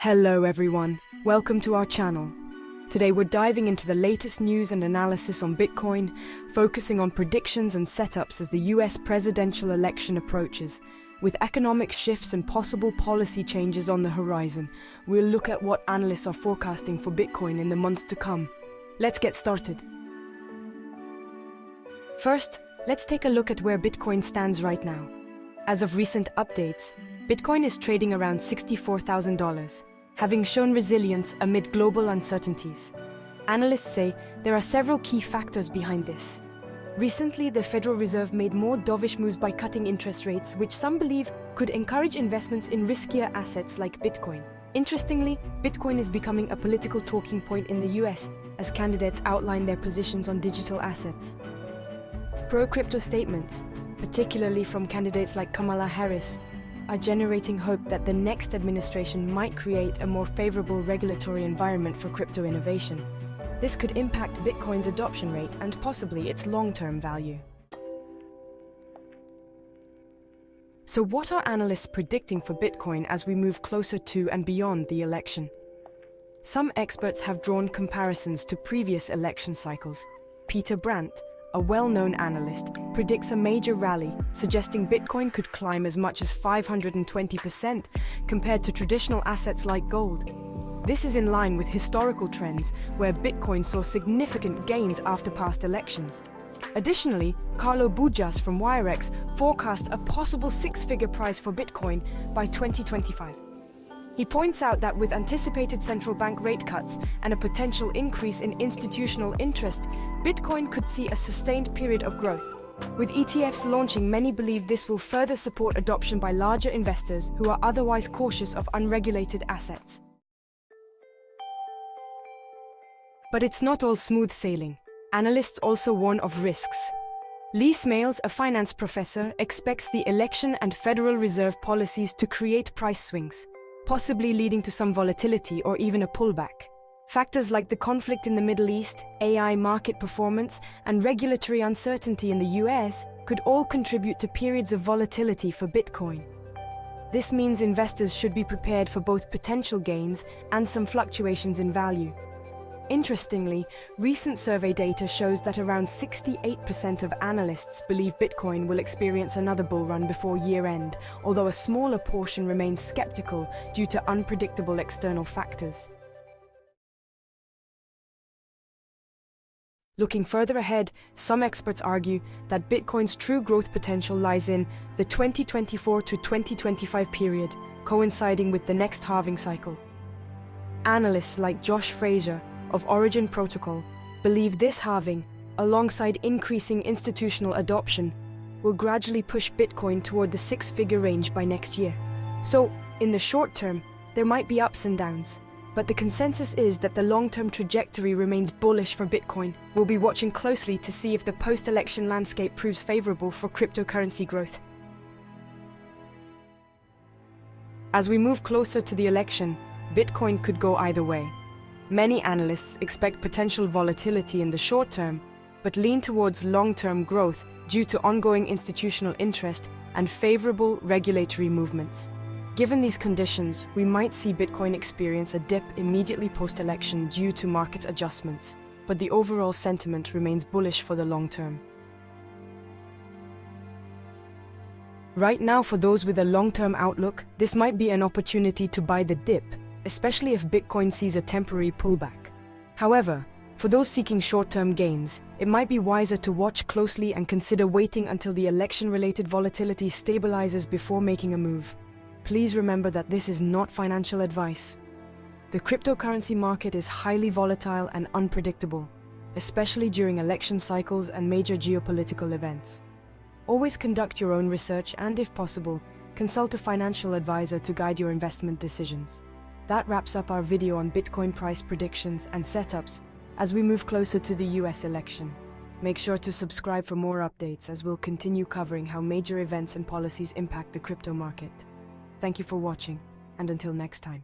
Hello everyone, welcome to our channel. Today we're diving into the latest news and analysis on Bitcoin, focusing on predictions and setups as the US presidential election approaches. With economic shifts and possible policy changes on the horizon, we'll look at what analysts are forecasting for Bitcoin in the months to come. Let's get started. First, let's take a look at where Bitcoin stands right now. As of recent updates, Bitcoin is trading around $64,000, having shown resilience amid global uncertainties. Analysts say there are several key factors behind this. Recently, the Federal Reserve made more dovish moves by cutting interest rates, which some believe could encourage investments in riskier assets like Bitcoin. Interestingly, Bitcoin is becoming a political talking point in the US as candidates outline their positions on digital assets. Pro-crypto statements, particularly from candidates like Kamala Harris, are generating hope that the next administration might create a more favorable regulatory environment for crypto innovation. This could impact Bitcoin's adoption rate and possibly its long-term value. So what are analysts predicting for Bitcoin as we move closer to and beyond the election? Some experts have drawn comparisons to previous election cycles. Peter Brandt, a well-known analyst, predicts a major rally, suggesting Bitcoin could climb as much as 520% compared to traditional assets like gold. This is in line with historical trends, where Bitcoin saw significant gains after past elections. Additionally, Carlo Bujas from Wirex forecasts a possible six-figure price for Bitcoin by 2025. He points out that with anticipated central bank rate cuts and a potential increase in institutional interest, Bitcoin could see a sustained period of growth. With ETFs launching, many believe this will further support adoption by larger investors who are otherwise cautious of unregulated assets. But it's not all smooth sailing. Analysts also warn of risks. Lee Smales, a finance professor, expects the election and Federal Reserve policies to create price swings, possibly leading to some volatility or even a pullback. Factors like the conflict in the Middle East, AI market performance, and regulatory uncertainty in the US could all contribute to periods of volatility for Bitcoin. This means investors should be prepared for both potential gains and some fluctuations in value. Interestingly, recent survey data shows that around 68% of analysts believe Bitcoin will experience another bull run before year-end, although a smaller portion remains skeptical due to unpredictable external factors. Looking further ahead, some experts argue that Bitcoin's true growth potential lies in the 2024 to 2025 period, coinciding with the next halving cycle. Analysts like Josh Frazier of Origin Protocol believe this halving, alongside increasing institutional adoption, will gradually push Bitcoin toward the six-figure range by next year. So, in the short term, there might be ups and downs, but the consensus is that the long-term trajectory remains bullish for Bitcoin. We'll be watching closely to see if the post-election landscape proves favorable for cryptocurrency growth. As we move closer to the election, Bitcoin could go either way. Many analysts expect potential volatility in the short term, but lean towards long-term growth due to ongoing institutional interest and favorable regulatory movements. Given these conditions, we might see Bitcoin experience a dip immediately post-election due to market adjustments, but the overall sentiment remains bullish for the long term. Right now, for those with a long-term outlook, this might be an opportunity to buy the dip, especially if Bitcoin sees a temporary pullback. However, for those seeking short-term gains, it might be wiser to watch closely and consider waiting until the election-related volatility stabilizes before making a move. Please remember that this is not financial advice. The cryptocurrency market is highly volatile and unpredictable, especially during election cycles and major geopolitical events. Always conduct your own research and, if possible, consult a financial advisor to guide your investment decisions. That wraps up our video on Bitcoin price predictions and setups as we move closer to the US election. Make sure to subscribe for more updates as we'll continue covering how major events and policies impact the crypto market. Thank you for watching, and until next time.